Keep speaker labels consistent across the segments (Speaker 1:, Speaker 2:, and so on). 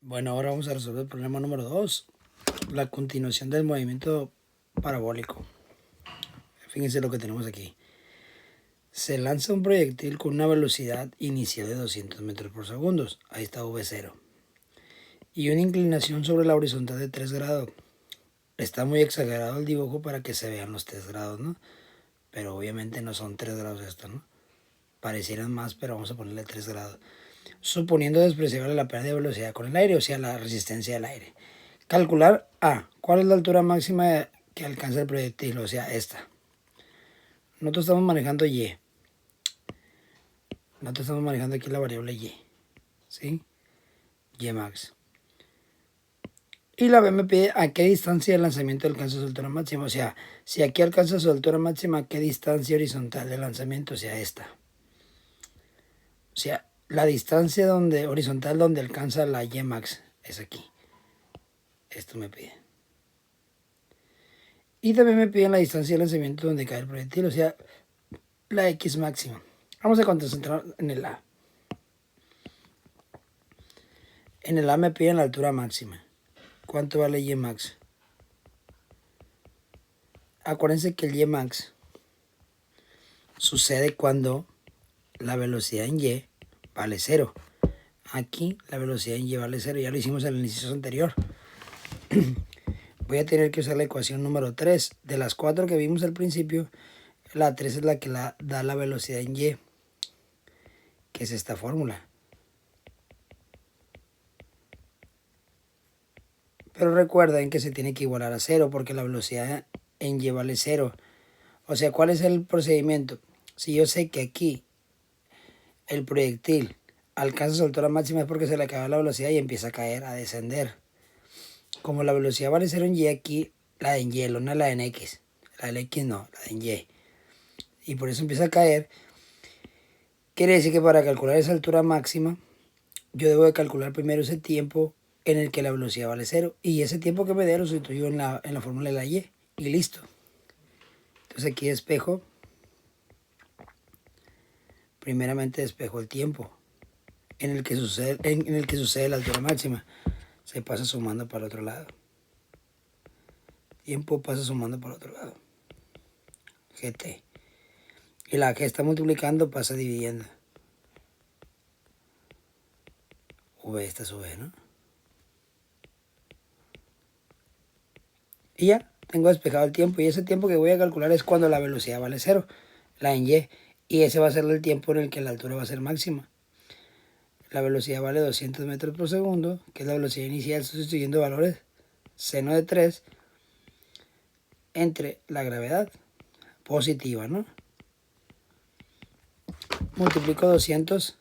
Speaker 1: Bueno, ahora vamos a resolver el problema número 2, la continuación del movimiento parabólico. Fíjense lo que tenemos aquí. Se lanza un proyectil con una velocidad inicial de 200 metros por segundo. Ahí está V0. Y una inclinación sobre la horizontal de 3 grados. Está muy exagerado el dibujo para que se vean los 3 grados, ¿no? Pero obviamente no son 3 grados esto, ¿no? Parecieran más, pero vamos a ponerle 3 grados. Suponiendo despreciable la pérdida de velocidad con el aire, o sea, la resistencia del aire. Calcular A. ¿Cuál es la altura máxima que alcanza el proyectil? O sea, esta. Nosotros estamos manejando Y. Nosotros estamos manejando aquí la variable Y. ¿Sí? Y max. Y la B me pide a qué distancia de lanzamiento alcanza su altura máxima. O sea, si aquí alcanza su altura máxima, ¿a qué distancia horizontal de lanzamiento? O sea, esta. O sea, la distancia horizontal donde alcanza la Y max es aquí. Esto me pide. Y también me piden la distancia de lanzamiento donde cae el proyectil, o sea, la X máxima. Vamos a concentrar en el A. En el A me piden la altura máxima. ¿Cuánto vale Y max? Acuérdense que el Y max sucede cuando la velocidad en Y vale 0. Aquí la velocidad en Y vale 0. Ya lo hicimos en el inciso anterior. Voy a tener que usar la ecuación número 3. De las 4 que vimos al principio, la 3 es la que da la velocidad en Y, que es esta fórmula. Pero recuerden que se tiene que igualar a 0 porque la velocidad en Y vale 0. O sea, ¿cuál es el procedimiento? Si yo sé que aquí el proyectil alcanza su altura máxima es porque se le acaba la velocidad y empieza a caer, a descender. Como la velocidad vale 0 en Y, aquí la de en Y, no la de en X. La de X no, la de en Y. Y por eso empieza a caer. Quiere decir que para calcular esa altura máxima, yo debo de calcular primero ese tiempo en el que la velocidad vale 0. Y ese tiempo que me dé lo sustituyo en la fórmula de la Y. Y listo. Entonces aquí despejo. Primeramente despejo el tiempo en el que sucede la altura máxima. Se pasa sumando para el otro lado. Tiempo pasa sumando para el otro lado. GT. Y la que está multiplicando pasa dividiendo. V, esta es V, ¿no? Y ya, tengo despejado el tiempo. Y ese tiempo que voy a calcular es cuando la velocidad vale 0, la en Y. Y ese va a ser el tiempo en el que la altura va a ser máxima. La velocidad vale 200 metros por segundo, que es la velocidad inicial, sustituyendo valores seno de 3 entre la gravedad positiva, ¿no? Multiplico 200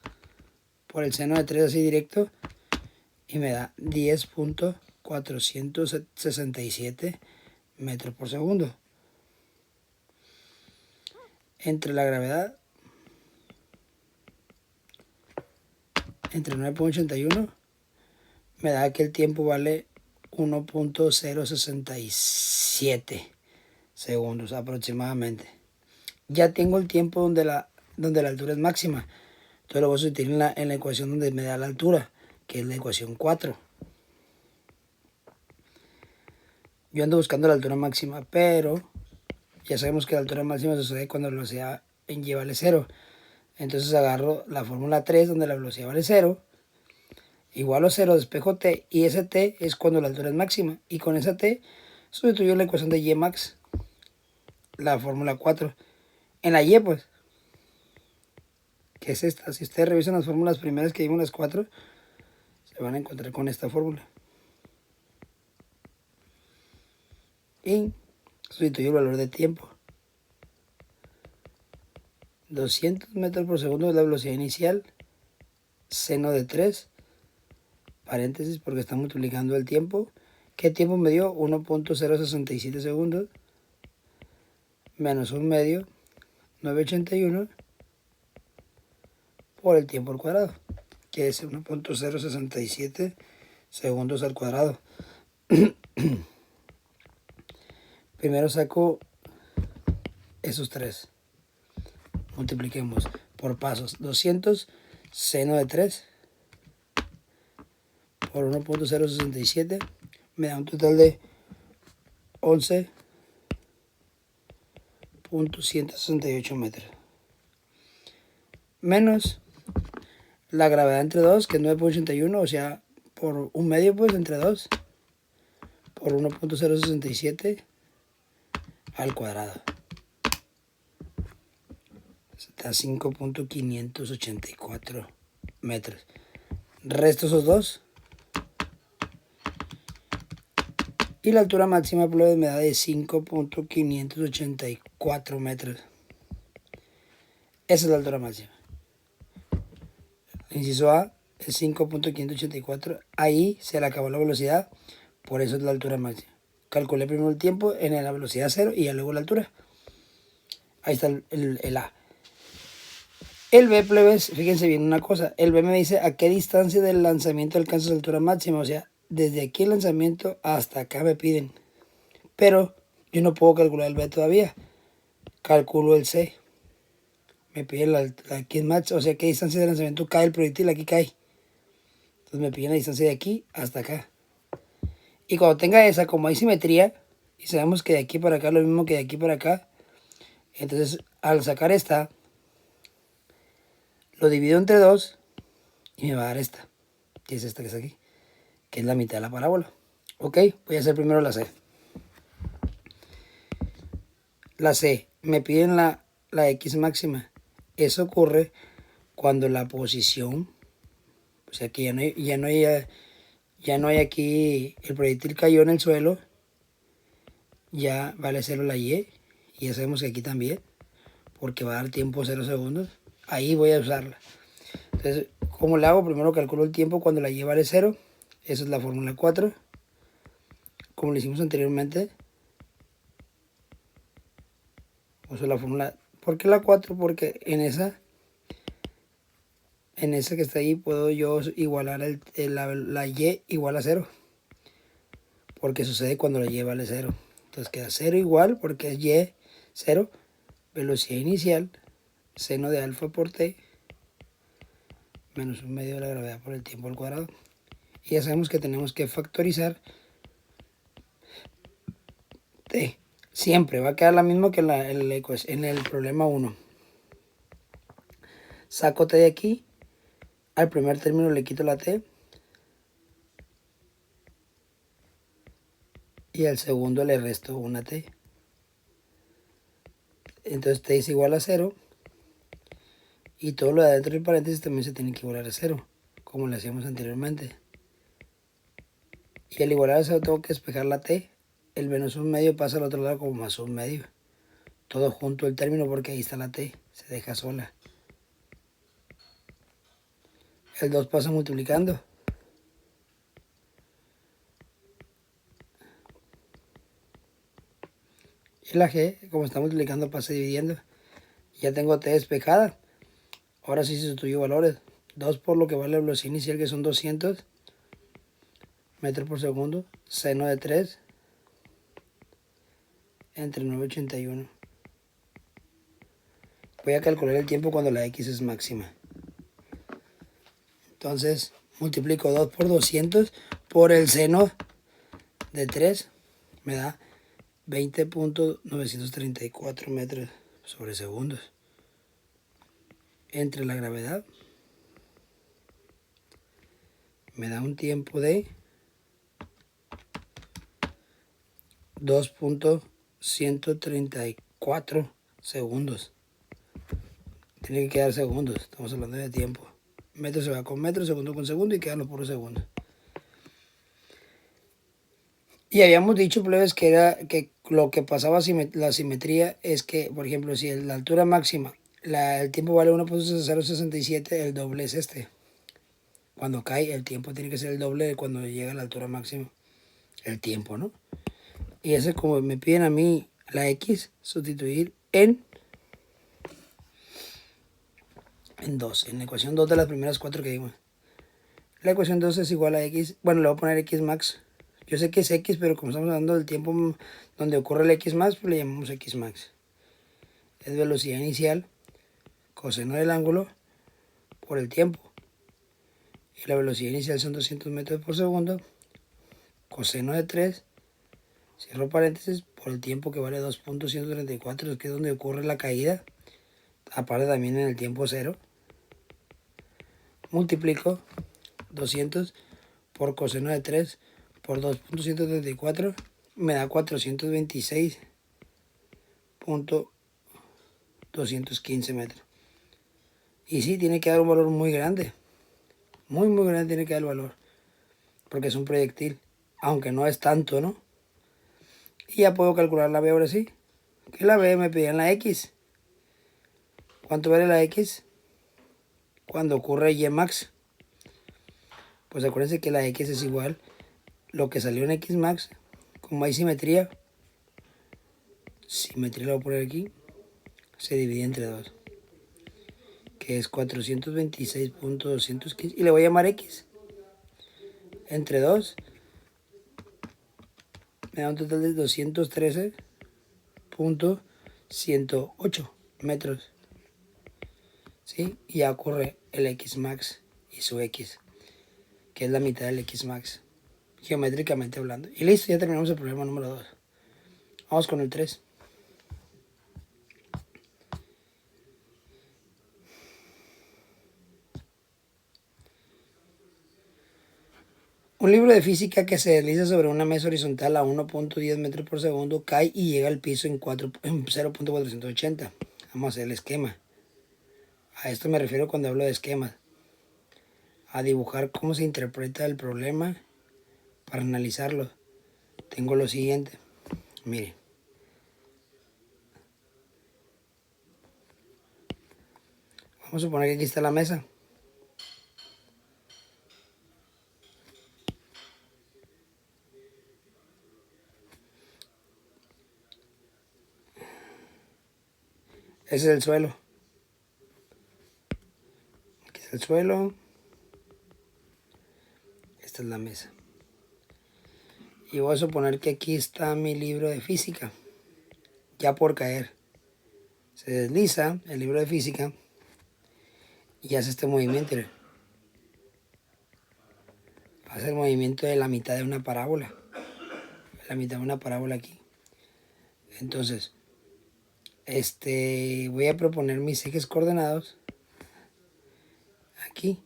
Speaker 1: por el seno de 3 así directo y me da 10.467 metros por segundo. Entre la gravedad, entre 9.81, me da que el tiempo vale 1.067 segundos aproximadamente. Ya tengo el tiempo donde la altura es máxima. Entonces lo voy a sustituir en la ecuación donde me da la altura, que es la ecuación 4. Yo ando buscando la altura máxima, pero ya sabemos que la altura máxima sucede cuando la velocidad en Y vale 0. Entonces agarro la fórmula 3 donde la velocidad vale 0. Igual a 0, despejo t, y ese t es cuando la altura es máxima. Y con esa t sustituyo la ecuación de Y max, la fórmula 4. En la Y, pues, que es esta. Si ustedes revisan las fórmulas primeras que vimos, las 4, se van a encontrar con esta fórmula. Y sustituyo el valor de tiempo. 200 metros por segundo es la velocidad inicial, seno de 3, paréntesis porque está multiplicando el tiempo. ¿Qué tiempo me dio? 1.067 segundos, menos un medio, 981, por el tiempo al cuadrado, que es 1.067 segundos al cuadrado. Primero saco esos 3. Multipliquemos por pasos. 200 seno de 3 por 1.067 me da un total de 11.168 metros. Menos la gravedad entre 2, que es 9.81, o sea, por un medio, pues, entre 2, por 1.067 al cuadrado. Está 5.584 metros. Resto esos dos. Y la altura máxima pues, me da de 5.584 metros. Esa es la altura máxima. Inciso A es 5.584. Ahí se le acabó la velocidad. Por eso es la altura máxima. Calculé primero el tiempo en la velocidad 0 y ya luego la altura. Ahí está el A. El B, plebes, fíjense bien una cosa. El B me dice a qué distancia del lanzamiento alcanza la altura máxima. O sea, desde aquí el lanzamiento hasta acá me piden. Pero yo no puedo calcular el B todavía. Calculo el C. Me piden la X max, o sea, qué distancia de lanzamiento cae el proyectil. Aquí cae. Entonces me piden la distancia de aquí hasta acá. Y cuando tenga esa, como hay simetría, y sabemos que de aquí para acá es lo mismo que de aquí para acá, entonces al sacar esta, lo divido entre 2 y me va a dar esta, que es esta que está aquí, que es la mitad de la parábola. Ok, voy a hacer primero la C. La C, me piden la X máxima. Eso ocurre cuando la posición, o sea que ya no hay aquí, el proyectil cayó en el suelo, ya vale 0 la Y, y ya sabemos que aquí también, porque va a dar tiempo 0 segundos. Ahí voy a usarla. Entonces, ¿cómo le hago? Primero calculo el tiempo cuando la Y vale 0. Esa es la fórmula 4. Como lo hicimos anteriormente. Uso la fórmula. ¿Por qué la 4? Porque en esa que está ahí puedo yo igualar la Y igual a 0. Porque sucede cuando la Y vale 0. Entonces queda 0 igual, porque es Y 0. Velocidad inicial, seno de alfa por t, menos un medio de la gravedad por el tiempo al cuadrado. Y ya sabemos que tenemos que factorizar t. Siempre va a quedar la misma que en el problema 1. Saco t de aquí. Al primer término le quito la t. Y al segundo le resto una t. Entonces t es igual a 0. Y todo lo de adentro del paréntesis también se tiene que igualar a 0. Como lo hacíamos anteriormente. Y al igualar a 0 tengo que despejar la t. El menos un medio pasa al otro lado como más un medio. Todo junto el término porque ahí está la t. Se deja sola. El 2 pasa multiplicando. Y la g, como está multiplicando, pasa dividiendo. Ya tengo t despejada. Ahora sí se sustituyo valores. 2 por lo que vale la velocidad inicial, que son 200 metros por segundo. Seno de 3 entre 9.81. Voy a calcular el tiempo cuando la x es máxima. Entonces multiplico 2 por 200 por el seno de 3. Me da 20.934 metros sobre segundos. Entre la gravedad me da un tiempo de 2.134 segundos. Tiene que quedar segundos, estamos hablando de tiempo. Metro se va con metro, segundo con segundo y quedan los puros segundos. Y habíamos dicho, plebes, que lo que pasaba la simetría es que, por ejemplo, si la altura máxima, el tiempo vale 1.067, el doble es este. Cuando cae, el tiempo tiene que ser el doble de cuando llega a la altura máxima. El tiempo, ¿no? Y eso es como me piden a mí la X, sustituir en 2, en la ecuación 2 de las primeras 4 que dimos. La ecuación 2 es igual a X, bueno, le voy a poner X max. Yo sé que es X, pero como estamos hablando del tiempo donde ocurre el X max, pues le llamamos X max. Es velocidad inicial, coseno del ángulo, por el tiempo. y la velocidad inicial son 200 metros por segundo, coseno de 3, cierro paréntesis, por el tiempo que vale 2.134, que es donde ocurre la caída, aparte también en el tiempo cero, multiplico 200 por coseno de 3 por 2.134, me da 426.215 metros. Y sí, tiene que dar un valor muy grande. Muy grande tiene que dar el valor. Porque es un proyectil. Aunque no es tanto, ¿no? Y ya puedo calcular la B ahora sí. Que la B me pedían la X. ¿Cuánto vale la X? Cuando ocurre Y max. Pues acuérdense que la X es igual. Lo que salió en X max. Como hay simetría. Simetría la voy a poner aquí. Se divide entre 2. Que es 426.215. Y le voy a llamar X. Entre 2. Me da un total de 213.108 metros. ¿Sí? Y ya ocurre el X max y su X, que es la mitad del X max, geométricamente hablando. Y listo, ya terminamos el problema número 2. Vamos con el 3. Un libro de física que se desliza sobre una mesa horizontal a 1.10 metros por segundo cae y llega al piso en 0.480. Vamos a hacer el esquema. A esto me refiero cuando hablo de esquemas. A dibujar cómo se interpreta el problema para analizarlo. Tengo lo siguiente. Mire. Vamos a suponer que aquí está la mesa. Ese es el suelo. Aquí está el suelo. Esta es la mesa. Y voy a suponer que aquí está mi libro de física. Ya por caer. Se desliza el libro de física y hace este movimiento. Hace el movimiento de la mitad de una parábola. La mitad de una parábola aquí. Entonces, voy a proponer mis ejes coordenados. Aquí.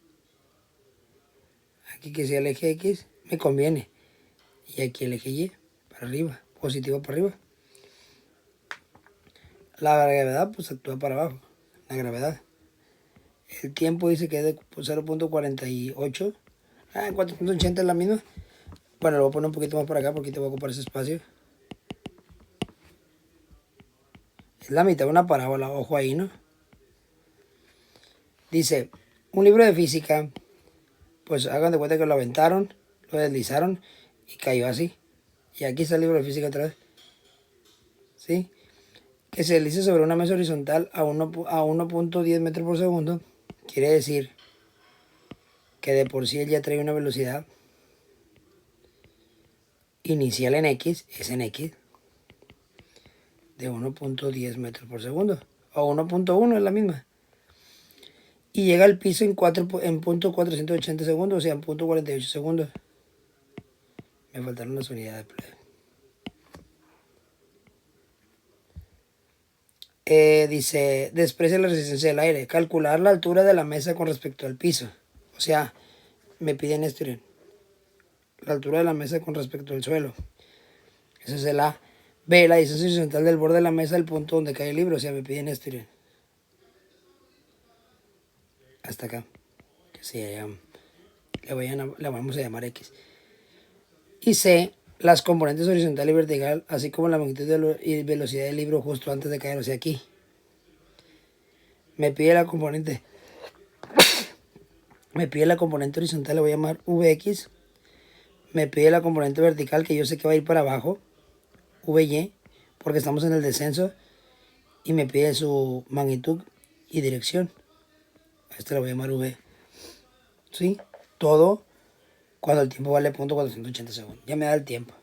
Speaker 1: Aquí que sea el eje X, me conviene. Y aquí el eje Y, para arriba, positivo para arriba. La gravedad pues actúa para abajo, la gravedad. El tiempo dice que es de 0.48. 480 es la misma. Bueno, lo voy a poner un poquito más para acá porque te voy a ocupar ese espacio. Es la mitad de una parábola, ojo ahí, ¿no? Dice, un libro de física, pues hagan de cuenta que lo aventaron, lo deslizaron y cayó así. Y aquí está el libro de física otra vez. ¿Sí? Que se deslice sobre una mesa horizontal a 1.10 metros por segundo. Quiere decir que de por sí él ya trae una velocidad inicial en X, es en X, de 1.10 metros por segundo. O 1.1 es la misma. Y llega al piso en 480 segundos, o sea, en 0.48 segundos. Me faltaron las unidades. Dice, desprecia la resistencia del aire. Calcular la altura de la mesa con respecto al piso. O sea, me piden esto, miren. La altura de la mesa con respecto al suelo. Ese es el A. B, la distancia horizontal del borde de la mesa al punto donde cae el libro. O sea, me piden esto, miren. Hasta acá. Que se le vamos a llamar X. Y C, las componentes horizontal y vertical, así como la magnitud y velocidad del libro justo antes de caer. O sea, aquí. Me pide la componente. Me pide la componente horizontal, le voy a llamar Vx. Me pide la componente vertical, que yo sé que va a ir para abajo, Vy, porque estamos en el descenso. Y me pide su magnitud y dirección. A este le voy a llamar V. ¿Sí? Todo cuando el tiempo vale 0.480 segundos. Ya me da el tiempo.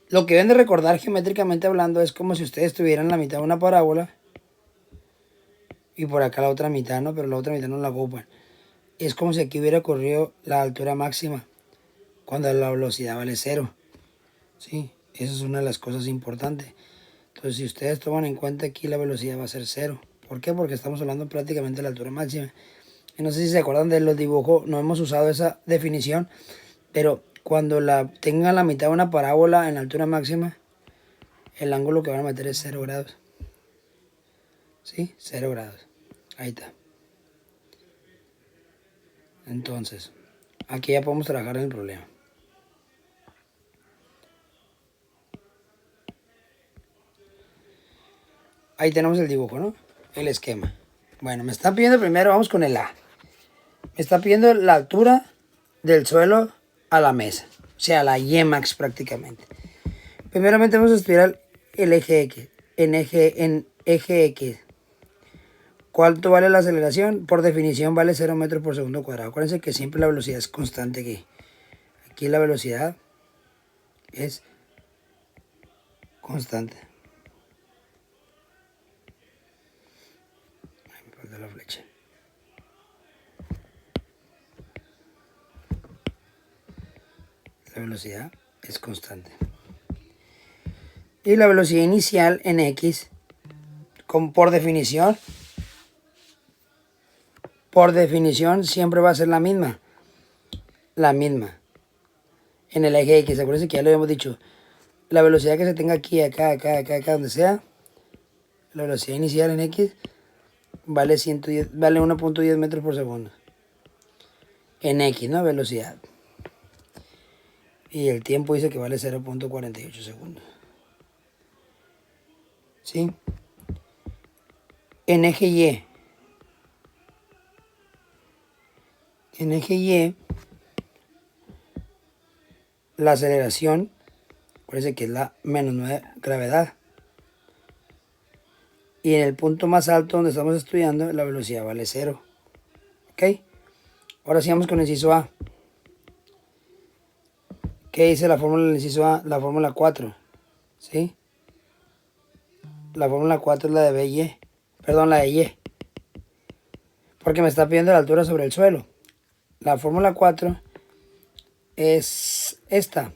Speaker 1: Lo que deben de recordar geométricamente hablando es como si ustedes tuvieran la mitad de una parábola y por acá la otra mitad, ¿no? Pero la otra mitad no la ocupan. es como si aquí hubiera ocurrido la altura máxima cuando la velocidad vale cero. ¿Sí? Esa es una de las cosas importantes. Entonces, si ustedes toman en cuenta aquí, la velocidad va a ser cero. ¿Por qué? Porque estamos hablando prácticamente de la altura máxima. Y no sé si se acuerdan de los dibujos, no hemos usado esa definición, pero cuando tengan la mitad de una parábola en la altura máxima, el ángulo que van a meter es 0 grados. ¿Sí? 0 grados. Ahí está. Entonces, aquí ya podemos trabajar en el problema. Ahí tenemos el dibujo, ¿no? El esquema. Bueno, me está pidiendo primero, vamos con el A. Me está pidiendo la altura del suelo a la mesa. O sea, la Y-max prácticamente. Primeramente vamos a estudiar el eje X. En eje X. ¿Cuánto vale la aceleración? Por definición vale 0 metros por segundo cuadrado. Acuérdense que siempre la velocidad es constante aquí. Aquí la velocidad es constante. Me falta la flecha. La velocidad es constante. Y la velocidad inicial en X, por definición siempre va a ser la misma. La misma. En el eje X, acuérdense que ya lo habíamos dicho. La velocidad que se tenga aquí, acá, donde sea, la velocidad inicial en X vale 1.10 metros por segundo. En X, ¿no? Velocidad. Y el tiempo dice que vale 0.48 segundos. ¿Sí? En eje Y. En eje Y, la aceleración, parece que es la menos 9 gravedad. Y en el punto más alto donde estamos estudiando, la velocidad vale 0. ¿Ok? Ahora sigamos con el inciso A. ¿Qué dice la fórmula del inciso A? La fórmula 4. ¿Sí? La fórmula 4 es la de BY. Perdón, la de Y. Porque me está pidiendo la altura sobre el suelo. La fórmula 4 es esta,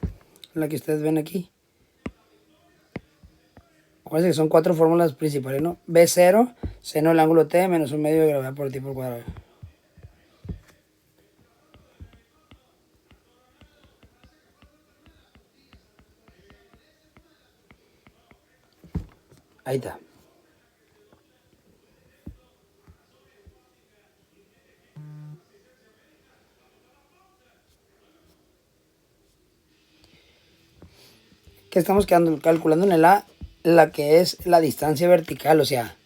Speaker 1: la que ustedes ven aquí. Acuérdense que son 4 fórmulas principales, ¿no? B0, seno del ángulo T menos 1 medio de gravedad por ti por cuadrado. Ahí está. ¿Qué estamos calculando en el A? La que es la distancia vertical, o sea,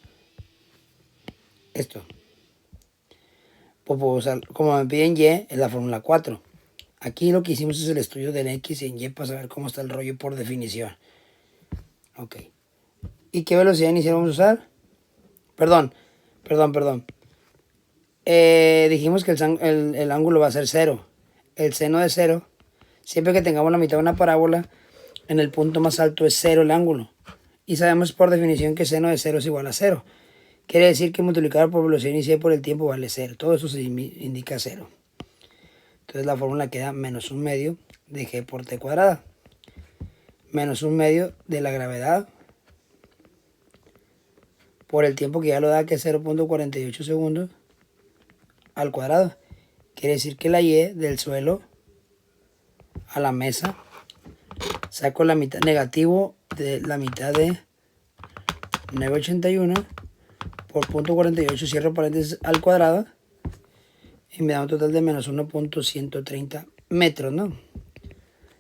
Speaker 1: esto. Pues, como me piden Y, es la fórmula 4. Aquí lo que hicimos es el estudio del X en Y para saber cómo está el rollo por definición. Ok. ¿Y qué velocidad inicial vamos a usar? Perdón. Dijimos que el ángulo va a ser 0. El seno de 0, siempre que tengamos la mitad de una parábola, en el punto más alto es 0 el ángulo. Y sabemos por definición que seno de 0 es igual a 0. Quiere decir que multiplicado por velocidad inicial por el tiempo vale 0. Todo eso se indica 0. Entonces la fórmula queda menos 1 medio de G por T cuadrada. Menos 1 medio de la gravedad por el tiempo que ya lo da, que es 0.48 segundos al cuadrado. Quiere decir que la Y del suelo a la mesa, saco la mitad negativo de la mitad de 981 por 0.48, cierro paréntesis, al cuadrado, y me da un total de menos 1.130 metros, ¿no?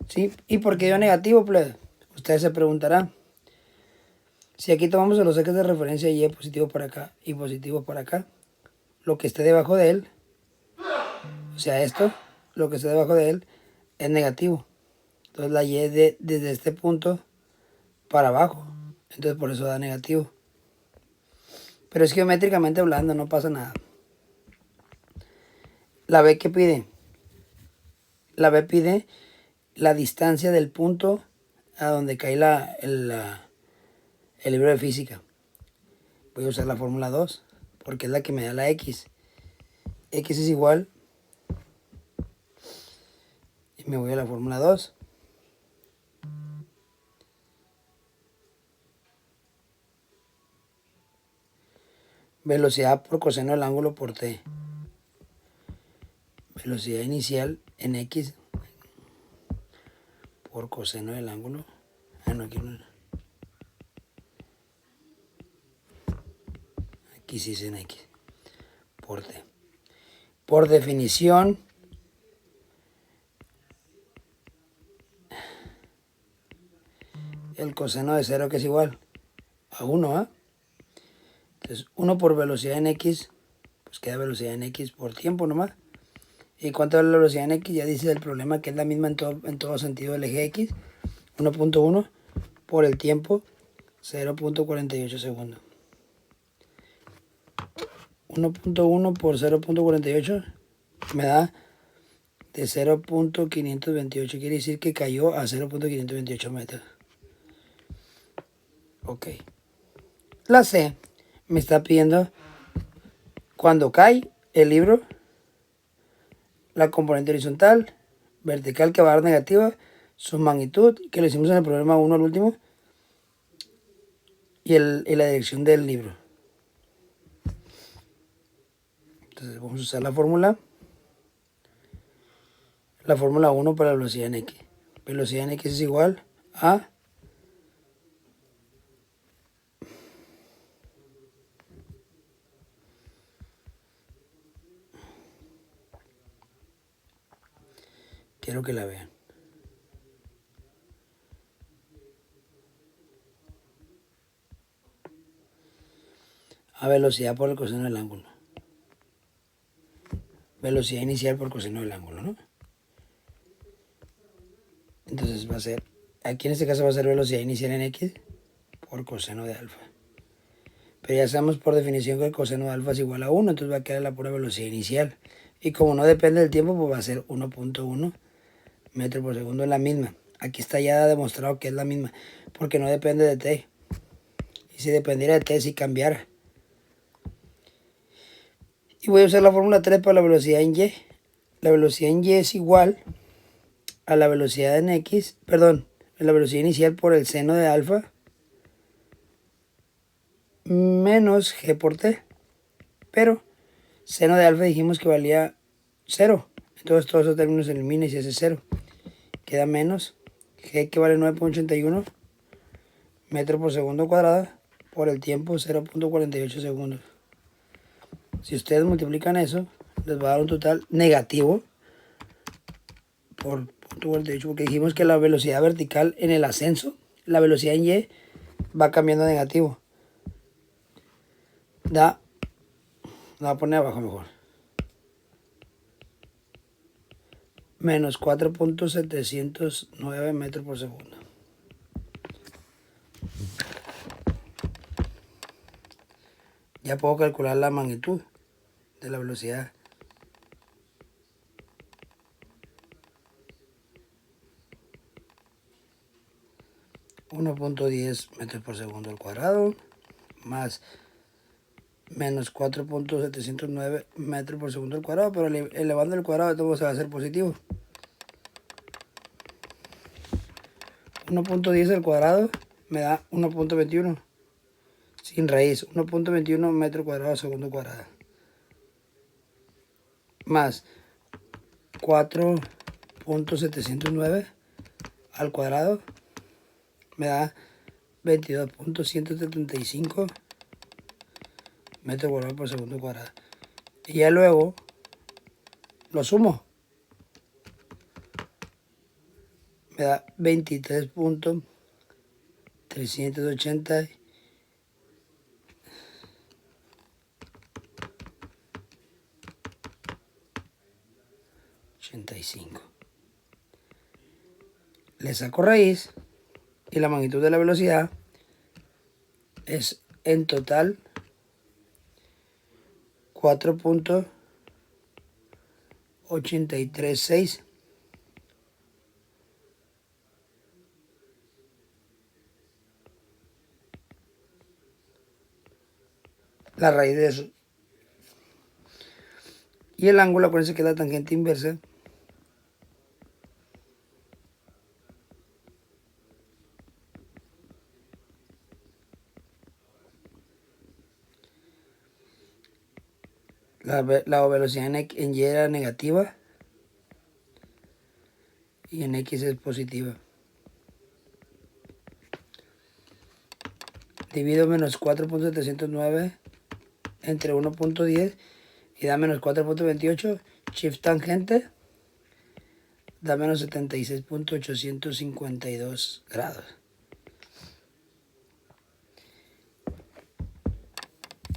Speaker 1: ¿Sí? ¿Y por qué dio negativo, pues? Ustedes se preguntarán. Si aquí tomamos los ejes de referencia Y positivo para acá y positivo para acá, lo que esté debajo de él, o sea esto, lo que esté debajo de él es negativo. Entonces la Y desde este punto para abajo, entonces por eso da negativo. Pero es geométricamente hablando, no pasa nada. La B, ¿qué pide? La B pide la distancia del punto a donde cae el libro de física. Voy a usar la fórmula 2, porque es la que me da la X. X es igual Y me voy a la fórmula 2. Velocidad por coseno del ángulo por t. Velocidad inicial en x por coseno del ángulo. No, aquí no. Aquí sí es en x por t. Por definición, el coseno de 0 que es igual a 1, ¿ah? Entonces, 1 por velocidad en x, pues queda velocidad en x por tiempo nomás. ¿Y cuánto es la velocidad en x? Ya dice el problema que es la misma en todo sentido del eje x. 1.1 por el tiempo, 0.48 segundos. 1.1 por 0.48 me da de 0.528. Quiere decir que cayó a 0.528 metros. Ok. La C me está pidiendo cuando cae el libro, la componente horizontal, vertical que va a dar negativa, su magnitud, que lo hicimos en el problema 1 al último, y la dirección del libro. Entonces vamos a usar la fórmula 1 para la velocidad en x. Velocidad en x es igual a quiero que la vean. A velocidad por el coseno del ángulo. Velocidad inicial por coseno del ángulo, ¿no? Entonces va a ser, aquí en este caso va a ser velocidad inicial en x por coseno de alfa. Pero ya sabemos por definición que el coseno de alfa es igual a 1, entonces va a quedar la pura velocidad inicial. Y como no depende del tiempo, pues va a ser 1.1 metros por segundo, es la misma. Aquí está ya demostrado que es la misma, porque no depende de t. Y si dependiera de t, si cambiara. Y voy a usar la fórmula 3 para la velocidad en y. La velocidad en y es igual a la velocidad en x, perdón, la velocidad inicial por el seno de alfa menos g por t. Pero seno de alfa dijimos que valía 0. Entonces todos esos términos se eliminan y se hace 0. Queda menos g que vale 9.81 metros por segundo cuadrado por el tiempo 0.48 segundos. Si ustedes multiplican eso, les va a dar un total negativo por 0.48, porque dijimos que la velocidad vertical en el ascenso, la velocidad en y, va cambiando a negativo. La voy a poner abajo mejor. Menos 4.709 metros por segundo. Ya puedo calcular la magnitud de la velocidad. .10 metros por segundo al cuadrado más menos 4.709 metros por segundo al cuadrado, pero elevando el cuadrado todo se va a hacer positivo. 1.10 al cuadrado me da 1.21 sin raíz, 1.21 metros cuadrados segundo cuadrado más 4.709 al cuadrado me da 22.175 metros cuadrados por segundo cuadrado. Y ya luego lo sumo. Me da 23.380 85. Le saco raíz y la magnitud de la velocidad es en total 4.836. La raíz de eso. Y el ángulo, acuérdense que es la tangente inversa La velocidad en Y era negativa y en X es positiva. Divido menos 4.709 entre 1.10 y da menos 4.28. Shift tangente da menos 76.852 grados.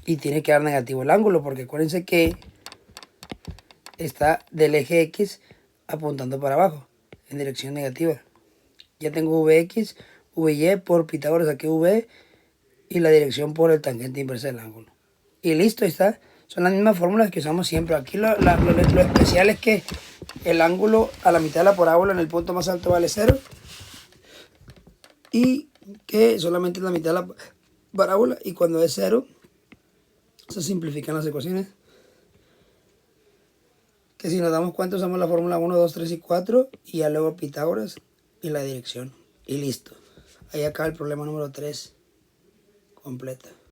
Speaker 1: Y tiene que dar negativo el ángulo, porque acuérdense que está del eje X apuntando para abajo, en dirección negativa. Ya tengo Vx, Vy, por Pitágoras saqué V, y la dirección por el tangente inversa del ángulo. Y listo, ahí está. Son las mismas fórmulas que usamos siempre. Aquí lo especial es que el ángulo a la mitad de la parábola en el punto más alto vale 0. Y que solamente es la mitad de la parábola. Y cuando es 0, se simplifican las ecuaciones. Que si nos damos cuenta usamos la fórmula 1, 2, 3 y 4. Y ya luego Pitágoras y la dirección. Y listo. Ahí acaba el problema número 3. Completa.